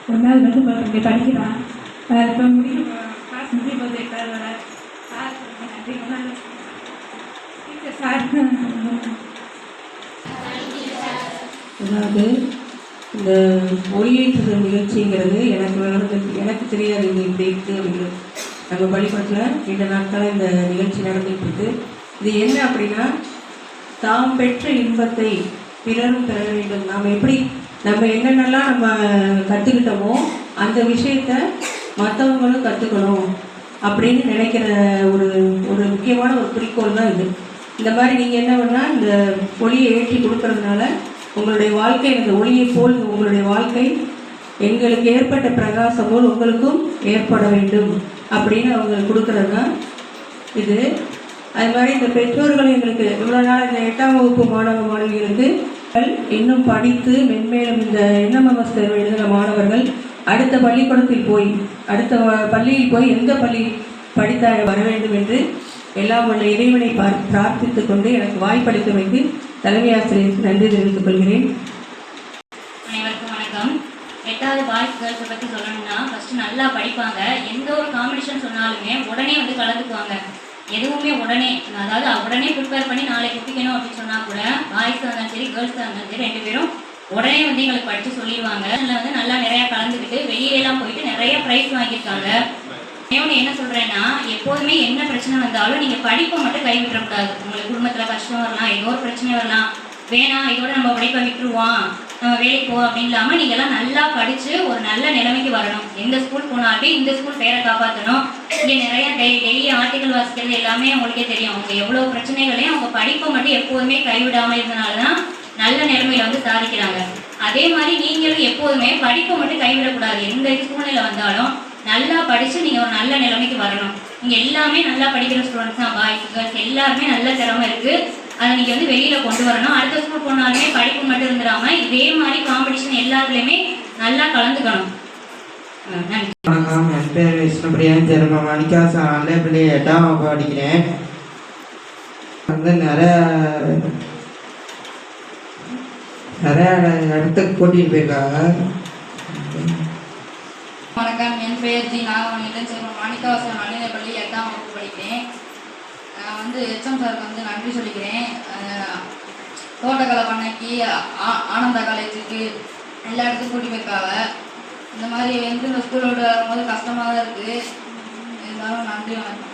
ஒரு நாள் வந்து இங்கே படிக்கிறான். இப்போ முடியும் கிளாஸ் முடியும் போது சாரோட சார் நன்றி சார். அதாவது இந்த ஒளியேற்றுதல் நிகழ்ச்சிங்கிறது எனக்கு தெரியாது இது இப்படி இருக்குது அப்படிங்கிறது. நம்ம பள்ளிக்கூடத்தில் 2 நாட்களாக இந்த நிகழ்ச்சி நடந்துகிட்டு இருக்கு. இது என்ன அப்படின்னா, தாம் பெற்ற இன்பத்தை பிறரும் பெற வேண்டும். நம்ம என்னென்னலாம் நம்ம கற்றுக்கிட்டோமோ அந்த விஷயத்த மற்றவங்களும் கற்றுக்கணும் அப்படின்னு நினைக்கிற ஒரு ஒரு முக்கியமான ஒரு குறிக்கோள் தான் இது. இந்த மாதிரி நீங்கள் என்ன பண்ணால், இந்த ஒளியை ஏற்றி கொடுக்கறதுனால உங்களுடைய வாழ்க்கை இந்த ஒளியை போல் உங்களுடைய வாழ்க்கை எங்களுக்கு ஏற்பட்ட பிரகாசம் போல் உங்களுக்கும் ஏற்பட வேண்டும் அப்படின்னு அவங்க கொடுக்கறது தான் இது. அது மாதிரி இந்த பெற்றோர்கள் எங்களுக்கு இவ்வளோ நாள் இந்த 8ஆம் வகுப்பு மாணவ மாணவிகளுக்கு இன்னும் படித்து மென்மேலும் இந்த என்எம்எம்எஸ் தேர்வு எழுதுகிற மாணவர்கள் அடுத்த பள்ளிக்கூடத்தில் போய் அடுத்த பள்ளியில் போய் எந்த பள்ளி படித்த வர வேண்டும் என்று எல்லாம் உள்ள இறைவனை பிரார்த்தித்து கொண்டு எனக்கு வாய்ப்பளித்தமைக்கு தலைமை ஆசிரியருக்கு நன்றி தெரிவித்துக் கொள்கிறேன். அனைவருக்கும் வணக்கம். 8வது பாய்ஸ் கேர்ள்ஸை பற்றி சொல்லணும்னா, ஃபஸ்ட்டு நல்லா படிப்பாங்க. எந்த ஒரு காம்படிஷன் சொன்னாலுமே உடனே வந்து கலந்துக்குவாங்க. எதுவுமே உடனே, அதாவது உடனே ப்ரிப்பேர் பண்ணி நாளைக்கு ஒப்பிக்கணும் அப்படின்னு சொன்னால் கூட பாய்ஸாக இருந்தாலும் சரி கேர்ள்ஸாக இருந்தாலும் சரி 2 பேரும் உடனே வந்து எங்களுக்கு படித்து சொல்லிடுவாங்க. அதில் வந்து நல்லா நிறையா கலந்துக்கிட்டு வெளியிலலாம் போயிட்டு நிறைய ப்ரைஸ் வாங்கியிருக்காங்க. இன்னொன்று என்ன சொல்கிறேன்னா, எப்போதுமே என்ன பிரச்சனை வந்தாலும் நீங்கள் படிப்பை மட்டும் கைவிட்டுறக்கூடாது. உங்களுக்கு குடும்பத்தில் கஷ்டம் வரலாம், ஏதோ ஒரு பிரச்சனை வரலாம், வேணாம் இதோட நம்ம படிப்பை விட்டுருவோம், நம்ம வேலைக்கு போவோம் அப்படின்னு இல்லாமல் நீங்கள்லாம் நல்லா படித்து ஒரு நல்ல நிலைமைக்கு வரணும். எந்த ஸ்கூல் போனாலுமே இந்த ஸ்கூல் பேரை காப்பாற்றணும். இங்கே நிறைய டெய்லி ஆர்டிக்கல் வாசிக்கிறது எல்லாமே அவங்களுக்கே தெரியும். அவங்க எவ்வளோ பிரச்சனைகளையும் அவங்க படிப்பை மட்டும் எப்போதுமே கைவிடாமல் இருந்தனால தான் நல்ல நிலைமையில வந்து சாதிக்கிறாங்க. அதே மாதிரி நீங்களும் எப்போதுமே படிப்பை மட்டும் கைவிடக்கூடாது. எந்த சூழ்நிலை வந்தாலும் நல்லா படித்து நீங்கள் ஒரு நல்ல நிலைமைக்கு வரணும். நீங்கள் எல்லாமே நல்லா படிக்கிற ஸ்டூடெண்ட்ஸ் தான், பாய்ஸ் கேர்ள்ஸ் எல்லாருமே நல்ல திறமை இருக்குது. அதை நீங்கள் வந்து வெளியில் கொண்டு வரணும். அடுத்த ஸ்கூல் போனாலுமே படிப்பு மட்டும் இருந்துடாமல் இதே மாதிரி காம்படிஷன் எல்லாத்துலேயுமே நல்லா கலந்துக்கணும். நன்றி. வணக்கம், என் பேர் விஷ்ணுபிரியன். திரும்ப மணிக்காசு ஆன்லைன் 8ஆம் வகுப்பு படிக்கிறேன். வந்து நிறைய இடத்துக்கு கூட்டிகிட்டு போயிருக்காங்க. வணக்கம், என் பெயர் ஜி நாகமணியுடன் சேர்ந்த மாணிக்கவாசன் நடுநிலைப்பள்ளி 8ஆம் வகுப்பு படிக்கிறேன். நான் வந்து எச்எம் சாருக்கு வந்து நன்றி சொல்லிக்கிறேன். தோட்டக்கலை பண்ணைக்கு, ஆனந்தா காலேஜுக்கு எல்லா இடத்துக்கும் கூட்டி போயிருக்காங்க. இந்த மாதிரி வந்து இந்த ஸ்கூலோட வரும்போது கஷ்டமாக தான் இருக்குது. இருந்தாலும் நன்றி. வணக்கம்.